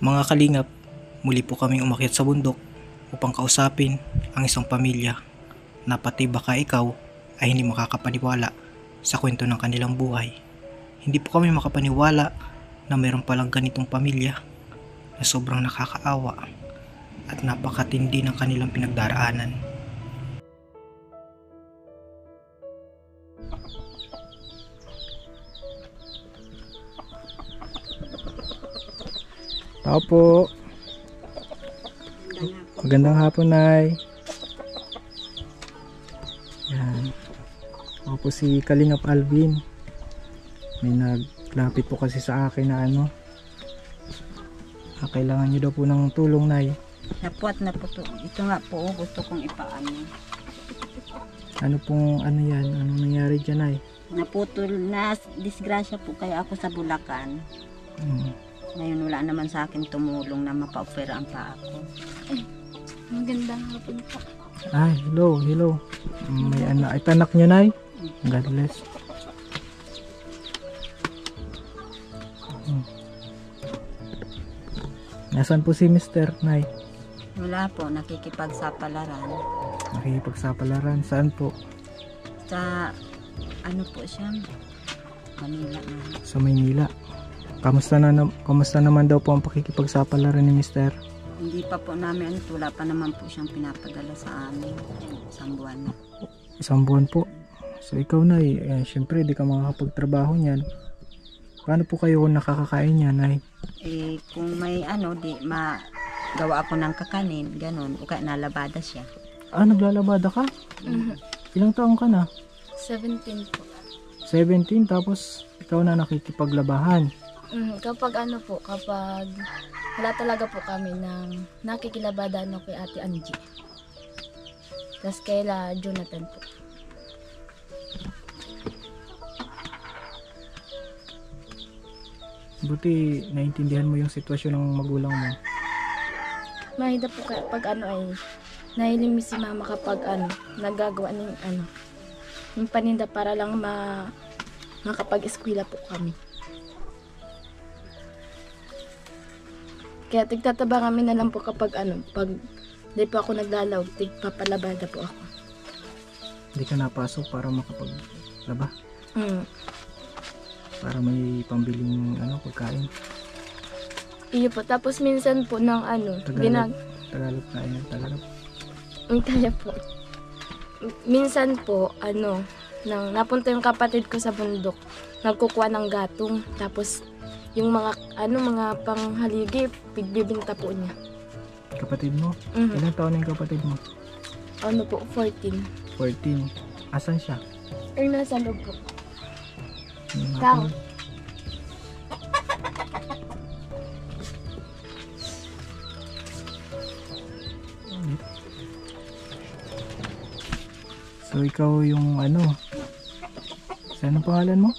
Mga kalingap, muli po kaming umakyat sa bundok upang kausapin ang isang pamilya na pati baka ikaw ay hindi makakapaniwala sa kwento ng kanilang buhay. Hindi po kami makapaniwala na mayroon palang ganitong pamilya na sobrang nakakaawa at napakatindi ng kanilang pinagdaraanan. Tao po. Magandang hapon, Nay. Yan. Ako po si Kalingap Alvin. May naglapit po kasi sa akin na kailangan nyo daw po ng tulong, Nay. Napuat na po to. Ito nga po, gusto kong ipaano. Ano pong yan? Anong nangyari dyan, Nay? Naputol na disgrasya po kaya ako sa Bulacan. Ngayon wala naman sa akin tumulong na mapa-opera ang paa ko. Magandang hapon po. Ay, hello. May anak nyo, Nay? God bless. Nasaan po si Mr. Nay? Wala po, nakikipagsapalaran. Nakikipagsapalaran? Saan po? Sa, po siya? Manila na. Sa Maynila. Kamusta naman daw po ang pakikipagsapalaran ni Mr.? Hindi pa po namin, wala pa naman po siyang pinapadala sa amin. Isang buwan. Isang buwan po. So ikaw, Nay, syempre di ka makakapagtrabaho niyan. Paano po kayo nakakakain niyan, Nay? Kung may di magawa ako ng kakanin, ganun, o kaya nalabada siya. Naglalabada ka? Ilang taong ka na? 17 po. 17, tapos ikaw na nakikipaglabahan. Kapag kapag wala talaga po kami ng nakikilabada kay Ate Angie. Tapos kaila Jonathan po. Buti naintindihan mo yung sitwasyon ng magulang mo. Mahirap po kapag ay nahiling si mama kapag nagagawa ng yung paninda para lang makapag-eskwela po kami. Kaya tigtataba kami na lang po kapag pag di po ako naglalaw, tigpapalabada po ako. Hindi ka napasok para makapaglaba? Para may pambiling pagkain? Iyo po, tapos minsan po ng Tagalog na yun, Tagalog? Kaya po. Minsan po, nang napunta yung kapatid ko sa bundok, nagkukuha ng gatong, tapos yung mga panghaligi, pigbibinta po niya. Kapatid mo? Ilang taon na yung kapatid mo? 14. 14. Asan siya? Nasa loob po. Tao. So ikaw yung saan ang pangalan mo?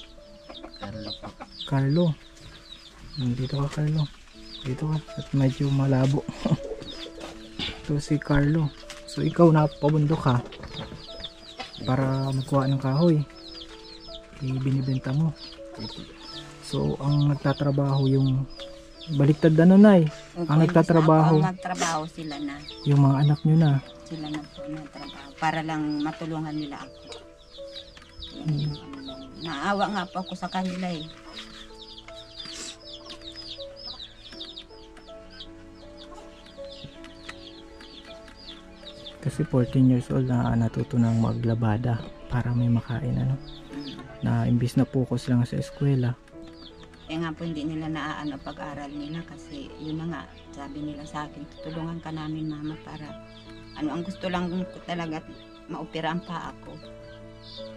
Carlo po. Carlo. Dito ka, Carlo. Dito ka. At medyo malabo. Ito si Carlo. So ikaw napabundok ka para magkuha ng kahoy. Ibinibenta mo. So ang nagtatrabaho yung baliktad Nay. Ang nagtatrabaho. Ang magtrabaho sila na. Yung mga anak nyo na. Sila na po nagtrabaho para lang matulungan nila ako. Naawa nga po ako sa kanila eh. Kasi 14 years old na natuto ng maglabada para may makain na imbis na focus lang sa eskwela. Nga po hindi nila naaano pag-aral nila kasi yun na nga sabi nila sa akin, tutulungan ka namin mama para ang gusto lang ko talaga maopera ang paa ko.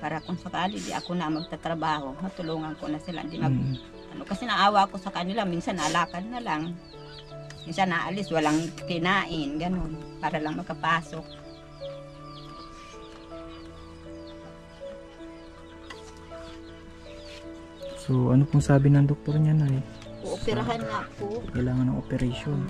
Para kung sakali di ako na magtatrabaho, matulungan ko na sila. Di kasi naawa ko sa kanila, minsan nalakad na lang. Minsan naalis, walang kinain, ganun, para lang makapasok. So, ano pong sabi ng doktor niya, Nay? Uoperahan na po. Kailangan ng operation.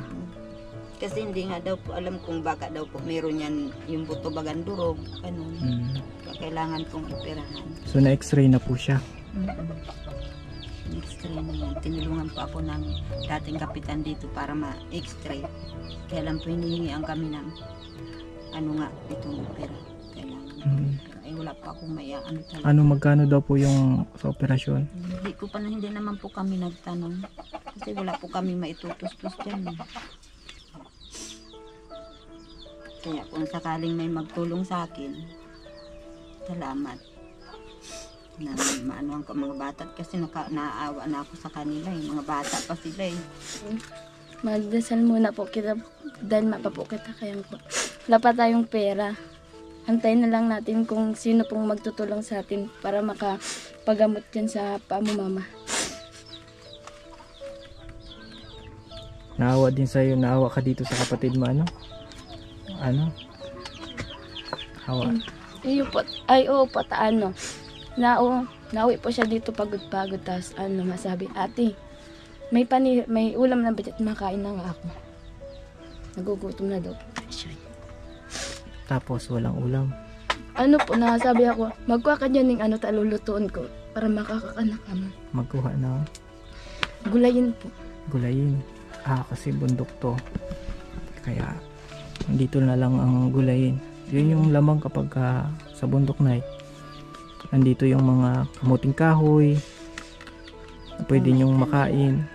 Kasi hindi nga daw po alam kung baka daw po meron yan yung buto bagang durog, ganun. Kailangan pong operahan. So, na-x-ray na po siya. X-ray na yan. Tinulungan po ako ng dating kapitan dito para ma-X-ray. Kaya lang po hinihingian kami ng ano nga, itong opera. Kailangan. Ay wala pa akong ano talaga. Ano, magkano daw po yung sa operasyon? Hindi naman po kami nagtanong. Kasi wala po kami maitutustos dyan. Kaya kung sakaling may magtulong sa akin, salamat. Na maano ang mga bata kasi naaawa na ako sa kanila eh. Mga bata pa sila eh. Magdasal muna po kita dahil mapapo kita kaya po. Wala pa tayong pera. Antayin na lang natin kung sino pong magtutulong sa atin para makapagamot dyan sa paa mo, mama. Naawa din sa'yo, naawa ka dito sa kapatid mo, ano? Ano? Hawa. Iyo po, ay oo po, ano. Nauwi po siya dito pagod-pagod, tapos ano, masabi, ate, may ulam na ba, makain na nga ako. Nagugutom na daw po siya. Tapos walang ulam. Ano po, nasabi ako, magkuha ka dyan ng ano, talulutuin ko para makakakanak ka mo. Magkuha ng Gulayin po. gulayin. Kasi bundok to. Kaya dito na lang ang gulayin. Yun yung lamang kapag sa bundok na nandito yung mga kamuting kahoy na pwede nyong makain.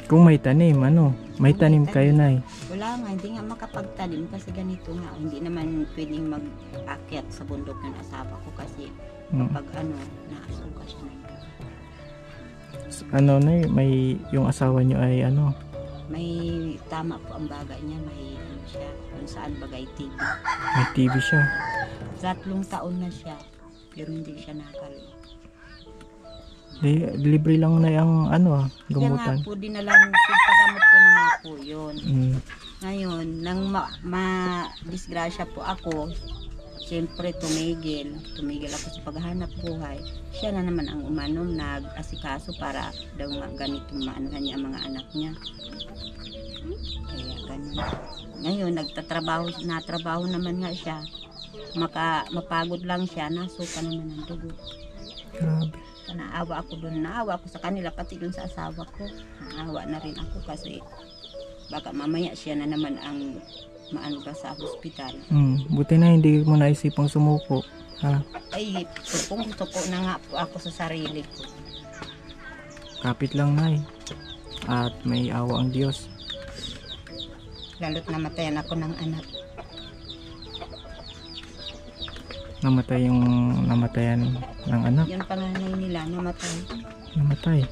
Kung may tanim, ano? May tanim kayo, Nay. Wala nga, hindi nga makapagtanim kasi ganito nga. Hindi naman pwedeng mag-akyat sa bundok ng asawa ko kasi pag naasuka siya na. Ano, Nay? May yung asawa nyo ay ano? May tama po ang bagay niya, may ano siya, kung saan bagay TV. May TV siya. 3 taon na siya, pero hindi siya nakakali. Libre lang na yung ano, Kaya gamutan. nga po, dinalang paggamot ko na nga po yun. Ngayon, nang ma-disgrasya po ako, siyempre tumigil ako sa paghahanap buhay. Siya na naman ang umanom, nag-asikaso para daw ganitong maanuhan niya ang mga anak niya. Kaya ganun. Ngayon, natrabaho naman nga siya. Mapagod lang siya, nasuka naman ang dugo. Grabe. Naawa ako doon, naawa ako sa kanila, pati doon sa asawa ko. Naawa na rin ako kasi baka mamaya siya na naman ang maano ka sa hospital. Buti na hindi mo naisipang sumuko. Ha? Ay, supong-supo na nga po ako sa sarili ko. Kapit lang, Nay. At may awa ang Diyos. Lalo't namatayan ako ng anak. Namatayan ng anak. Yung panganay nila, namatay. Namatay.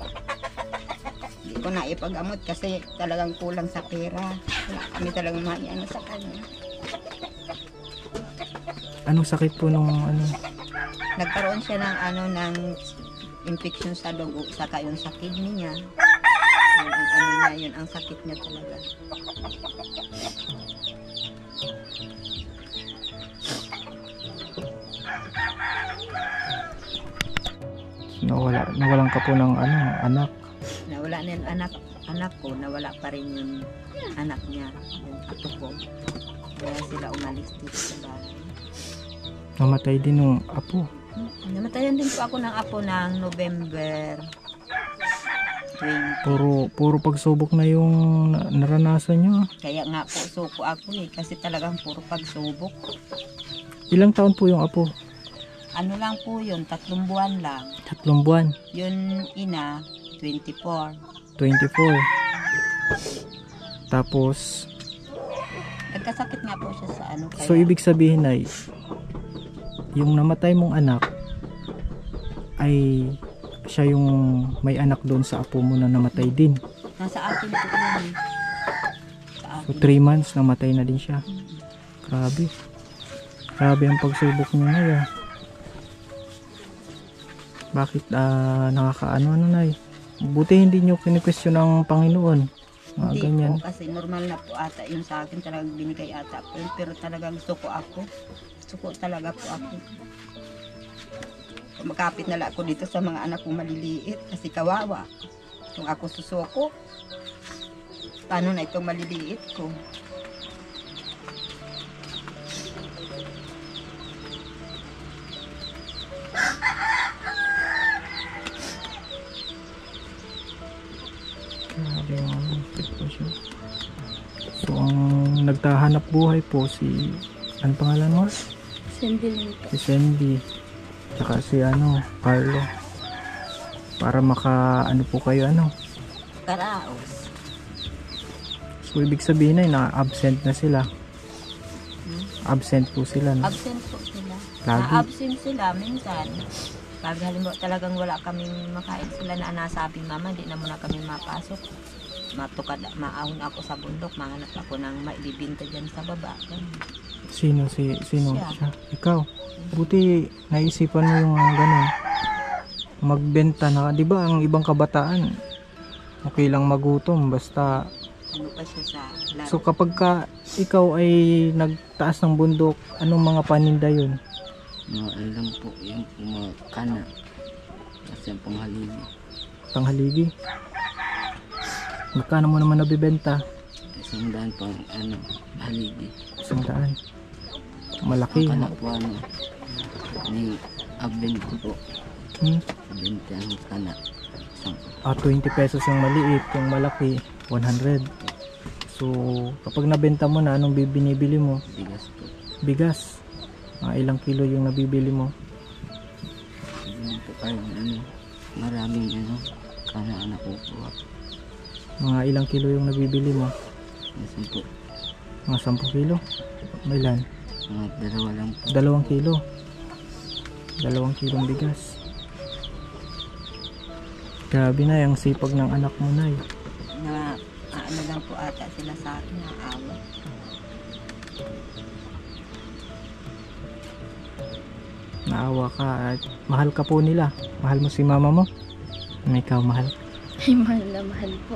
Hindi ko na ipag-amot kasi talagang kulang sa pera. Wala kami talagang maiano sa kanya. Anong sakit po nung ano? Nagkaroon siya ng infection sa dugo, saka yung sa kidney niya. Yun ang sakit niya talaga. Nawalan ka po ng anak. Nawala na yung anak ko, nawala pa rin yung anak niya, yung apo ko. Kaya sila umalis dito sa bahay. Namatay din ng apo. Namatayan din po ako ng apo ng November 20. Puro pagsubok na yung naranasan nyo. Kaya nga po suko ako kasi talagang puro pagsubok. Ilang taon po yung apo? Ano lang po yun, 3 buwan lang. 3 buwan. Yun ina, 24. 24. Tapos, Nagkasakit nga po siya sa kaya. so ibig sabihin ay, yung namatay mong anak, ay siya yung may anak doon sa apo mo na namatay din. Nasa akin po yun. So 3 months, namatay na din siya. Grabe. Grabe ang pagsubok niyo ngayon. Bakit nakakaano Nay? Buti hindi nyo kini-question ng Panginoon. Mga Hindi ganyan. po kasi normal na po ata yun sa akin, talagang binigay ata po yun, pero talagang suko talaga po ako. Makapit na lang ako dito sa mga anak kong maliliit kasi kawawa. Kung ako susuko, paano na itong maliliit ko? Grabe yung sitwasyon. So, ang nagtahanap buhay po si, ano pangalan mo? Sendilin po. Si Sandy. Tsaka si Carlo. Para ano po kayo, Karaos. So, ibig sabihin ay na-absent na sila. Absent po sila, no? Absent po sila. Lagi? Na-absent sila minsan. Pag halimbawa talagang wala kaming makain sila na nasabi, mama, di na muna kami mapasok. Maahon ako sa bundok, mahanap ako ng maibibinta dyan sa baba. Ganun. Sino Siya. siya? Ikaw. Buti naisipan mo yung ganun. Magbenta na, 'di ba? Ang ibang kabataan okay lang magutom basta. Ano pa siya sa laro. So kapag ikaw ay nagtaas ng bundok, anong mga paninda 'yun? Mga alam po, yung mga kana. Kasi yung panghalili. Panghaligi. Magkano mo naman nabibenta? 100 pang haligi. 100. Malaki. Ang kana po ni abin ko po. 20 ang kana. 20 pesos yung maliit, yung malaki 100. So kapag nabenta mo na, anong binibili mo? Bigas po. Bigas. Ilang kilo yung nabibili mo? Sabihin po kayo, maraming kana anak ko po. Mga ilang kilo yung nabibili mo? Kasi po, Mga 10 kilo? Ilan? mga dalawa lang po. 2 kilo. 2 kilong bigas. Grabe na yung sipag ng anak mo na eh. Na ano lang po ata sila sa akin, naawa. Naawa ka at mahal ka po nila. Mahal mo si mama mo? Ikaw mahal? Ay, mahal na mahal po.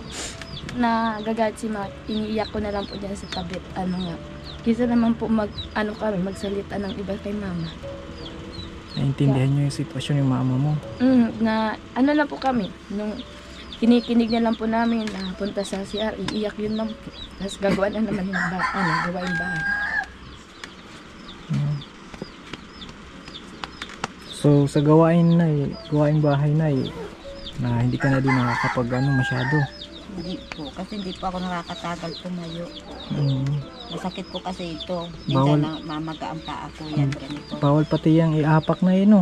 Nagagalit si Mama, iniiyak ko na lang po dyan sa tabi. Kisa naman po magsalita ng iba kay Mama. Naintindihan niyo yung sitwasyon ng mama mo. Na lang po kami, nung kinikinig na lang po namin na punta sa CR, iiyak yun lang po. Tapos gagawa na naman yung gawain bahay. So sa gawain bahay na hindi ka na din nakakapag masyado. Hindi po, kasi hindi po ako nakakatagal tumayo. Masakit po kasi ito. Bawal. Minsan mamaga ang paa ko yan, ganito. Bawal pati yung iapak na yun, no?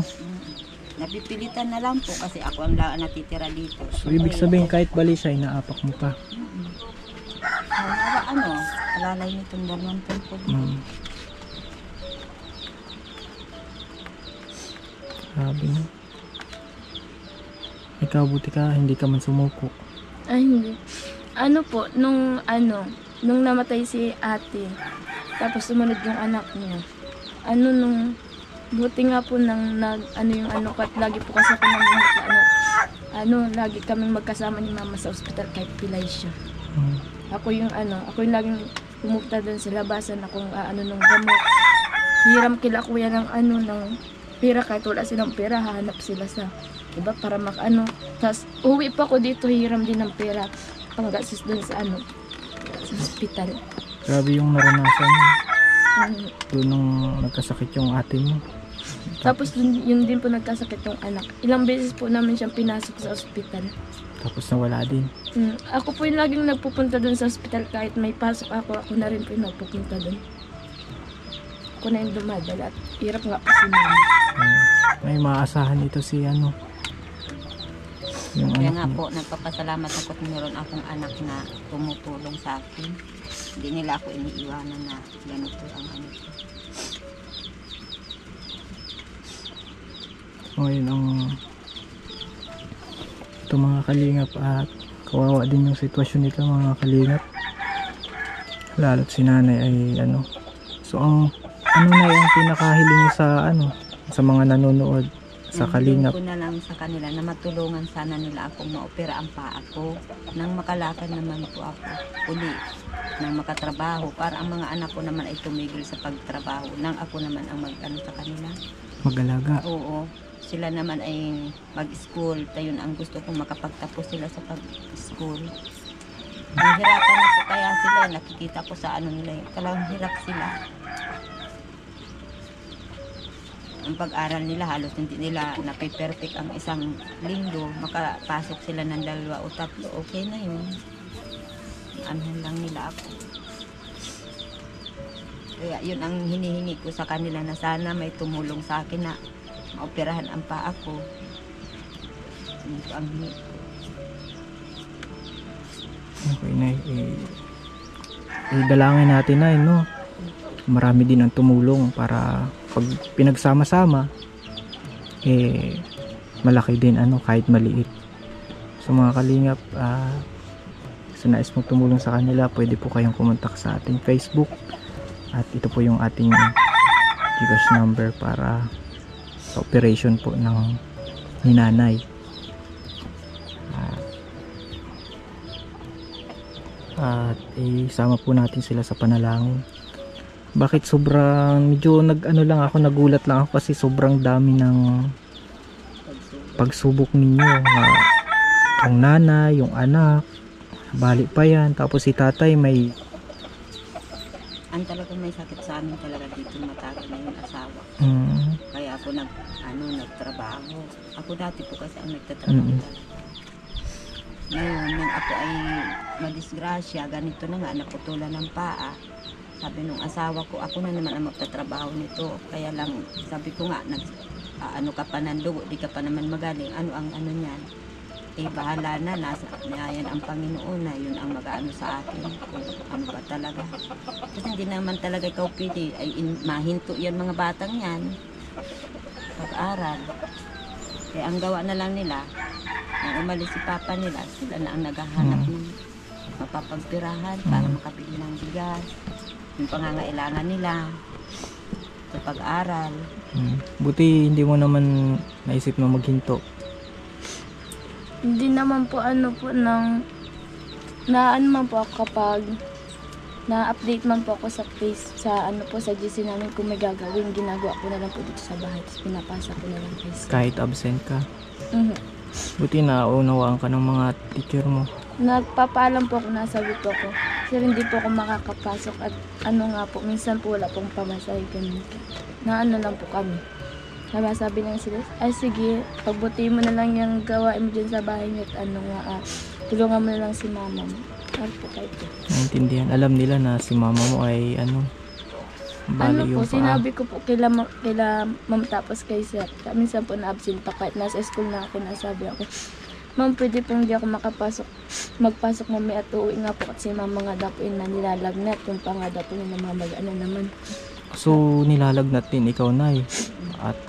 Napipilitan na lang po kasi ako ang natitira dito. So ibig sabihin kahit balisay naapak mo pa. Alalay nitong dalawang tempo. Grabe na. Ikaw buti ka, hindi ka man sumuko. Ay, hindi. Nung namatay si ate, tapos sumunod yung anak niya, buti nga po at lagi po kasi ako lagi kaming magkasama ni Mama sa ospital kahit pilay siya. Ako yung laging pumunta doon sa labasan, akong nung gamot. Hiram kila kuya ng pera, kahit wala silang pera, hahanap sila sa iba para Tapos uwi pa ako dito, hiram din ng pera, panggasos doon sa sa ospital. Grabe yung naranasan mo. Doon nung nagkasakit yung ate mo. Tapos yun din po nagkasakit yung anak. Ilang beses po namin siyang pinasok sa ospital. Tapos nawala din. Ako po yung laging nagpupunta doon sa ospital, kahit may pasok ako na rin po yung nagpupunta doon. Ako na yung dumadala at hirap nga po si Mama. May maasahan ito si yung Kaya anak nga mo. po, nagpapasalamat ako at meron akong anak na tumutulong sa akin. Hindi nila ako iniiwanan na ganito ang ko. Ngayon ito mga kalingap at kawawa din yung sitwasyon nito mga kalingap. Lalo't si nanay ay So ang na yung pinakahiling niyo sa mga nanonood sa kalingap? Ko na lang sa kanila na matulungan sana nila akong maopera ang paa ko. Nang makalakad naman po ako uli. Nang makatrabaho para ang mga anak ko naman ay tumigil sa pagtrabaho. Nang ako naman ang sa kanila. Mag-alaga? Oo. Sila naman ay mag-school. Tayon ang gusto kong makapagtapos sila sa pag-school. Nahirapan na po kaya sila. Nakikita ko sa nila. Talagang hirap sila. ang pag-aral nila halos hindi nila napiperfect ang isang linggo. Makapasok sila ng 2 o 3, okay na yun. Anhan lang nila ako. Kaya yun ang hinihingi ko sa kanila na sana may tumulong sa akin na maoperahan ang paa ko. Yun po ang hingi ko. Okay na, dalangin natin na, no? Marami din ang tumulong para pag pinagsama-sama, malaki din, kahit maliit. So mga kalingap, sa nais mong tumulong sa kanila, pwede po kayong kumontak sa ating Facebook. At ito po yung ating GCash number para sa operation po ng ni nanay. At isama po natin sila sa panalangin. Bakit sobrang medyo nagulat lang ako kasi sobrang dami ng pagsubok ninyo. Ang nanay, yung anak, bali pa yan. Tapos si tatay may Ang talagang may sakit sa amin talaga dito, matagal na yung asawa. Kaya ako nagtrabaho. Ako dati po kasi ang nagtatrabaho talaga. Ngayon, nung ako ay madisgrasya, ganito na nga, naputulan ng paa. Sabi nung asawa ko, ako na naman ang magtatrabaho nito. Kaya lang, sabi ko nga, ano ka pa ng dugo, di ka pa naman magaling. Ano ang ano niyan? Bahala na, nasa yan ang Panginoon na yun ang mag-ano sa atin. Kung ano ba talaga. Kasi hindi naman talaga ikaw pwede, mahinto yan mga batang yan. Pag-aral. Kaya ang gawa na lang nila, nang umalis si papa nila, sila na ang naghahanap ng mapapagpirahan para makabili ng bigas, yung pangangailangan nila sa pag-aral. Buti hindi mo naman naisip na maghinto. Hindi naman po na man po ako kapag na-update man po ako sa sa GC namin kung may gagawin, ginagawa ko na lang po dito sa bahay, tapos pinapasa ko na lang kay sir. Kahit absent ka. Buti na unawaan ka ng mga teacher mo. Nagpapaalam po ako, nasabi po ako, sir, hindi po ako makakapasok at nga po, minsan po wala pong pamasahe, ganun po. Lang po kami. Sabi lang sila, ay sige, pagbuti mo na lang yung gawain mo dyan sa bahay niyo at tulungan mo na lang si mama mo. Po kayo po. Naintindihan. Alam nila na si mama mo ay bali yung paa. Sinabi ko po kila ma'am tapos kay sir. Minsan po na-absent pa kahit nasa school na ako, nasabi ako, ma'am, pwede pong hindi ako magpasok mamaya at uuwi nga po kasi mama nga daw po na nilalagnat. Yung pa nga daw po yung namamagaan naman. So, nilalagnat din ikaw, Nay. At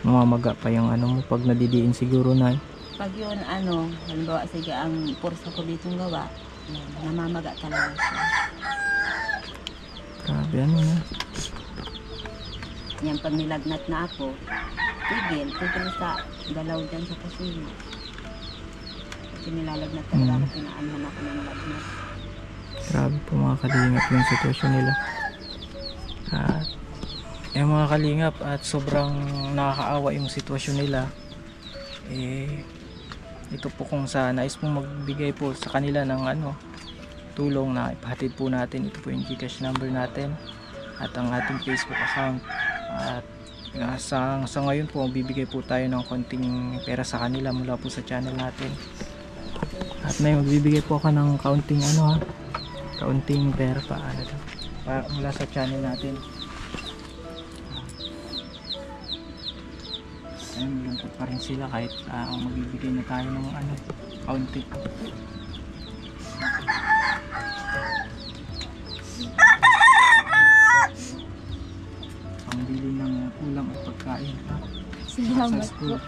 mamamaga pa yung mo pag nadidiin siguro, Nay. Pag yun, halimbawa, sige, ang pursa ko ditong gawa, namamaga talaga siya. Grabe, na. Yan, pag nilagnat na ako, tigil sa galaw dyan sa kusina. Kasi nilalagnat talaga ako, pinaanhan ako ng lagnat. Grabe po mga kalingap yung sitwasyon nila. Yung mga kalingap, at sobrang nakakaawa yung sitwasyon nila. Ito po kung sa nais pong magbigay po sa kanila ng tulong na ipahatid po natin. Ito po yung GCash number natin at ang ating Facebook account. At sa ngayon po, bibigay po tayo ng konting pera sa kanila mula po sa channel natin. At may magbibigay po ako ng kaunting kaunting pera mula sa channel natin. Ayun, malungkot pa rin sila kahit magbibigay na tayo ng kaunti. Pambili ng ulam at pagkain Salamat po.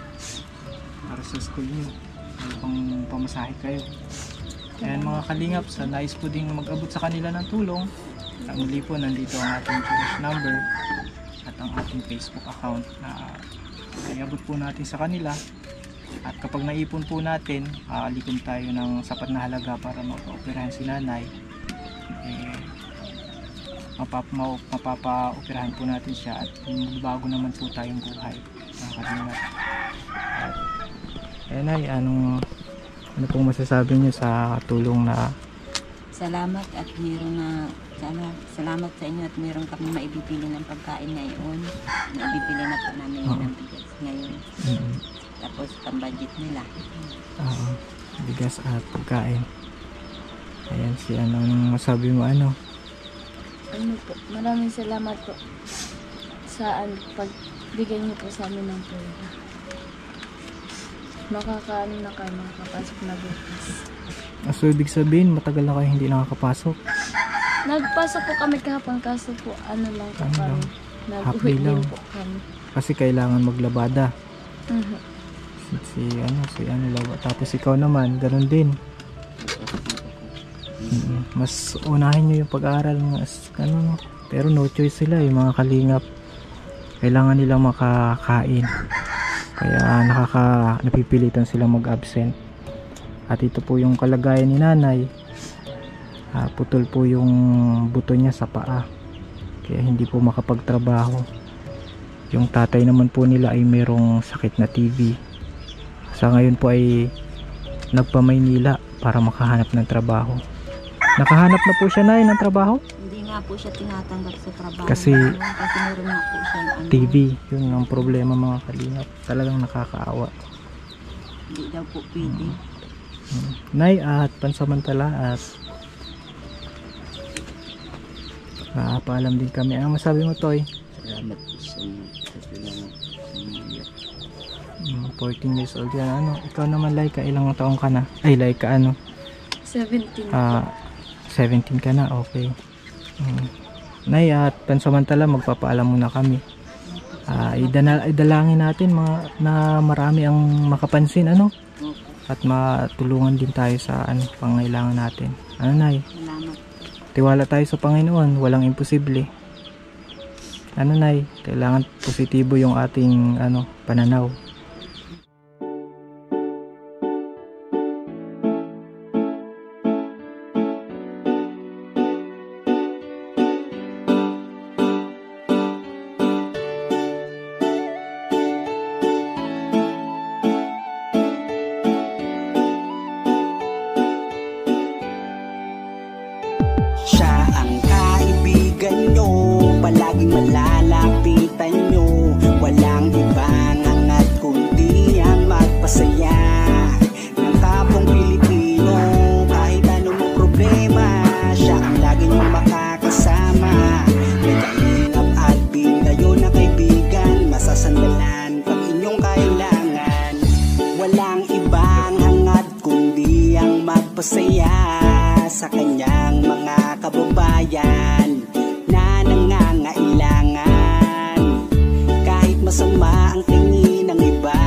para sa school nyo, pang pamasahe kayo. Ayan mga kalingap, sa nais po ding mag-abot sa kanila ng tulong, muli po nandito ang ating GCash number at ang ating Facebook account na iabot po natin sa kanila. At kapag naipon po natin, alikom tayo ng sapat na halaga para mapa-operahan si nanay. Mapapa-operahan po natin siya at magbago naman po tayong buhay. Ay, ano pong masasabi niyo sa tulong na Salamat at salamat sa inyo at meron kami maibibili ng pagkain ngayon. Naibibili na po namin yun ng bigas ngayon. Tapos pang-budget nila. Oo, bigas at pagkain. Ayan si ano, anong masabi mo ano? Ano po, maraming salamat po sa pagbigay niyo po sa amin ng pera. Makakaano na kayo, makakapasok na bukas. So ibig sabihin matagal na kayo hindi nakakapasok? Nagpasok po kami kahapon kaso po ano lang po Ano kami. lang? Half Nag-uwi day lang. din po kami. Kasi kailangan maglabada. Mhm. Si ano laba. Tapos ikaw naman, ganun din. Mas unahin nyo yung pag-aaral, mas ano no. Pero no choice sila, yung mga kalingap. Kailangan nilang makakain. Kaya napipilitan silang mag-absent. At ito po yung kalagayan ni nanay. Putol po yung buto niya sa paa. Kaya hindi po makapagtrabaho. Yung tatay naman po nila ay merong sakit na TB. Sa ngayon po ay nagpa-Maynila para makahanap ng trabaho. Nakahanap na po siya na ng trabaho? Hindi nga po siya tinatanggap sa trabaho. Kasi meron nga po siya TB, yun ang problema mga kalingap. Talagang nakakaawa. Hindi daw po pwede. Nay, at pansamantala at paalam din kami. Ano masabi mo, Toy? Salamat po sa tulong sa 14 years old yan. Ano, ikaw naman, Laika, ilang taong ka na? Ay, Laika, ano? 17 17 ka na, okay. Nay, at pansamantala magpapaalam muna kami. Idalangin natin na marami ang makapansin, ano? At matulungan din tayo sa pangailangan natin. Ano, Nay? Salamat. Tiwala tayo sa Panginoon, walang imposible. Ano, Nay? Kailangan positibo yung ating pananaw. Siya ang kaibigan nyo, palaging malalapitan nyo. Walang ibang hangat kundi ang magpasaya ng kapong Pilipino. Kahit anong problema, siya ang lagi nyong makakasama. May Kalingap Alvin, kayo na kaibigan, masasandalan pag inyong kailangan. Walang ibang hangat kundi ang magpasaya sa kanyang mga kababayan na nangangailangan. Kahit masama ang tingin ng iba,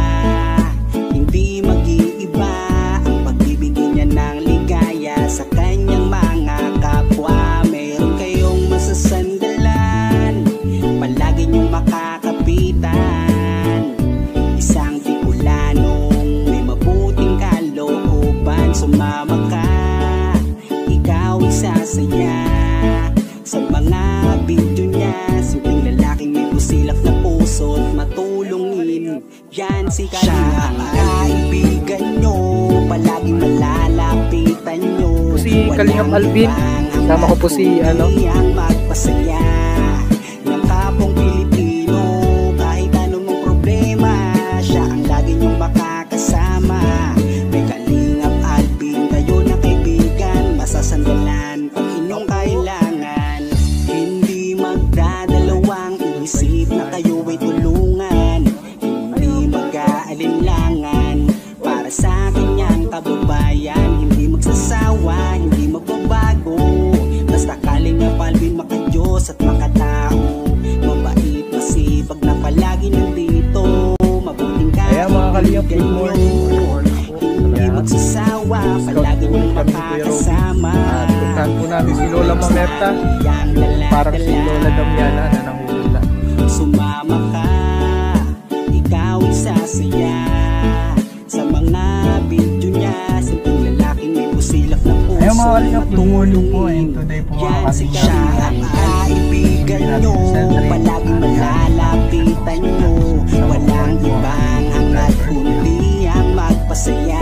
hindi mag-iiba ang pagbibigay niya ng ligaya sa kanyang mga kapwa. Meron kayong masasandalan, palagi niyong makakapitan. Isang Bicolanong may mabuting kalooban, sumama ka, ikaw isasaya sa mga video niya. Simpleng lalaking may busilak na puso't matulungin, yan si Kalingap. Siya ang kaibigan nyo, palaging malalapitan nyo. Si Kalingap Alvin, kasama ko po si ang magpasaya ng kapong Pilipino. Kahit anong problema, siya ang lagi nyong makakasama. May Kalingap Alvin, kayo na kaibigan, masasandalan pag inyong kailangan. Hindi magdadalawang isip na kayo ay tulungan. Hindi mag-aalinlangan para sa kanyang kababayan. Hindi magsasawa, hindi magbabago. Basta Kalingap Alvin, maka-Diyos at makatao. Mabait, masipag na palagi nandito. Mabuting Ayan, mga Kalingap, good morning. hindi magsasawa, palagi niyong makakasama. Puntahan po namin si Lola Mamerta. Parang si Lola Damiana na nanguhula. Sumama ka, ikaw isasaya sa mga video niya. Simpleng lalaking may busilak na puso. Ayun, mga Kalingap, good morning po. And today po Yan mga si Kalingap, siya ang kaibigan nyo, palaging malalapitan nyo. Walang ibang hangat kundi ang magpasaya